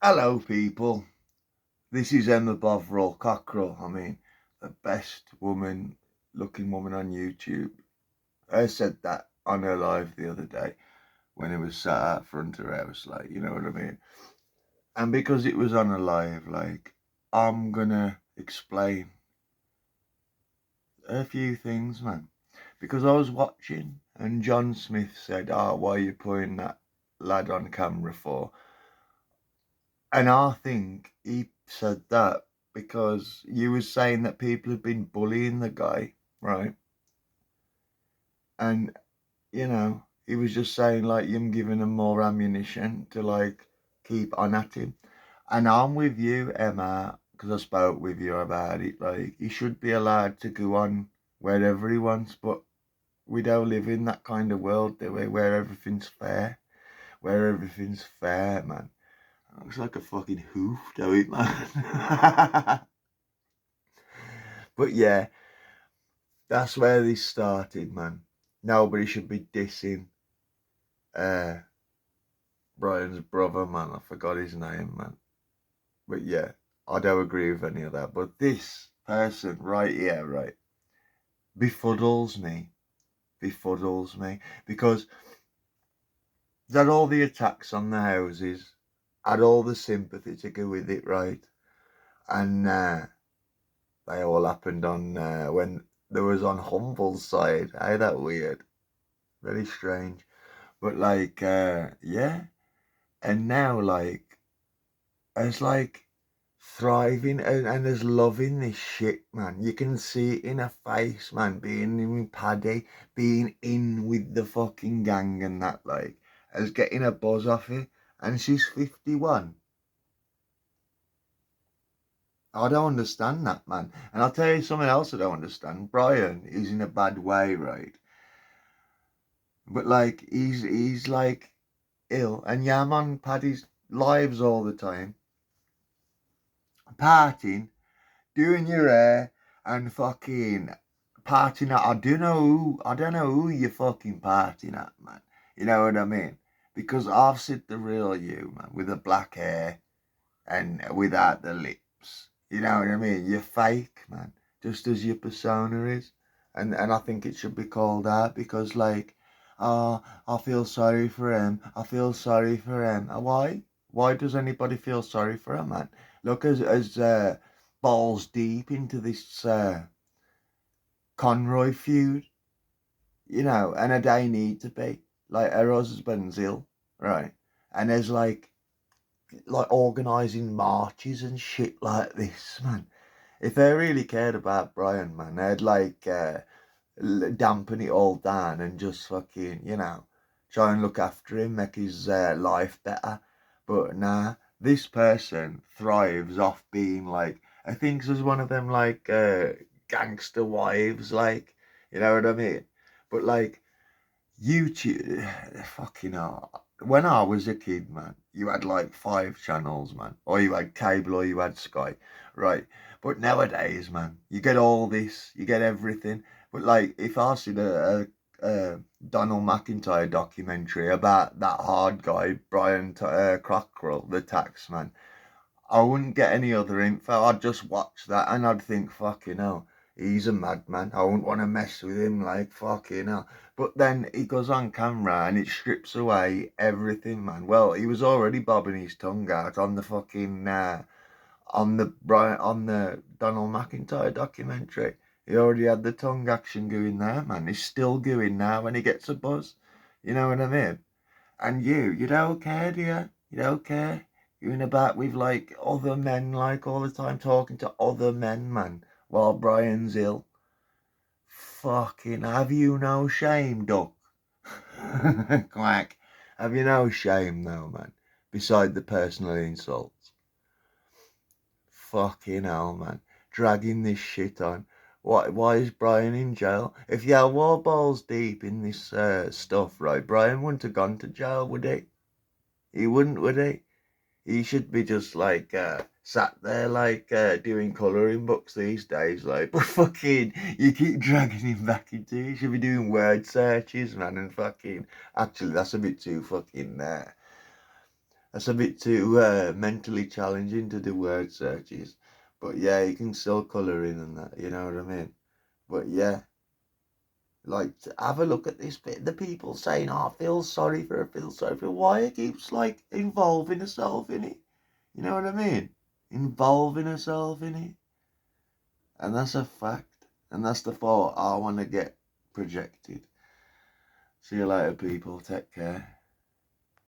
Hello, people. This is Emma Bovril, cockerill. I mean, the best looking woman on YouTube. I said that on her live the other day when it was sat out front of her house, like, you know what I mean? And because it was on a live, like, I'm gonna explain a few things, man. Because I was watching and John Smith said, why are you putting that lad on camera for? And I think he said that because you was saying that people have been bullying the guy, right? And, he was just saying like you're giving him more ammunition to like keep on at him. And I'm with you, Emma, because I spoke with you about it. Like, he should be allowed to go on wherever he wants, but we don't live in that kind of world, do we? Where everything's fair. Where everything's fair, man. Looks like a fucking hoof, don't it, man? But yeah, that's where this started, man. Nobody should be dissing uh, Brian's brother, man. I forgot his name, man. But yeah, I don't agree with any of that. But this person right here, right, befuddles me. Befuddles me. Because that all the attacks on the houses had all the sympathy to go with it, right? And they all happened on when there was on Humble's side. Hey, that weird. Very strange. But like, yeah. And now like, as like thriving and as loving this shit, man. You can see it in her face, man, being in with Paddy, being in with the fucking gang and that, like, as getting a buzz off it. And she's 51. I don't understand that, man. And I'll tell you something else I don't understand. Brian is in a bad way, right? But like he's like ill, and yeah, I'm on Paddy's lives all the time, partying, doing your hair, and fucking partying at. I don't know who you're fucking partying at, man. You know what I mean? Because I've seen the real you, man, with the black hair and without the lips. You know what I mean? You're fake, man, just as your persona is. And I think it should be called out because, like, I feel sorry for him. I feel sorry for him. Why? Why does anybody feel sorry for him, man? Look, as balls deep into this Conroy feud, and they need to be. Like, her husband's ill, right? And there's like organising marches and shit like this, man. If they really cared about Brian, man, they'd like dampen it all down and just fucking, try and look after him, make his life better. But nah, this person thrives off being like, I think as one of them like gangster wives, like, you know what I mean? But like, YouTube, fucking hell. When I was a kid, man, you had like 5 channels, man, or you had cable, or you had Sky, right? But nowadays, man, you get all this, you get everything. But like, if I see a Donald McIntyre documentary about that hard guy, Brian Cockerill, the taxman, I wouldn't get any other info. I'd just watch that and I'd think, fucking hell, he's a madman. I wouldn't want to mess with him, like, fucking hell. But then he goes on camera and it strips away everything, man. Well, he was already bobbing his tongue out on the fucking, on the Donald McIntyre documentary. He already had the tongue action going there, man. He's still going now when he gets a buzz. You know what I mean? And you don't care, do you? You don't care. You're in about with like other men, like all the time talking to other men, man, while Brian's ill. Fucking, have you no shame, duck? Quack. Have you no shame now, man? Beside the personal insults. Fucking hell, man. Dragging this shit on. Why is Brian in jail? If you were balls deep in this stuff, right, Brian wouldn't have gone to jail, would he? He wouldn't, would he? He should be just like sat there like doing colouring books these days, like. But fucking, you keep dragging him back into it. He should be doing word searches, man, and fucking. Actually, that's a bit too fucking That's a bit too mentally challenging to do word searches. But yeah, you can still colour in and that, you know what I mean? But yeah, like, have a look at this bit. The people saying, oh, I feel sorry for her, feel sorry for her. Why it keeps, like, involving herself in it? You know what I mean? Involving herself in it. And that's a fact. And that's the thought I want to get projected. See you later, people. Take care.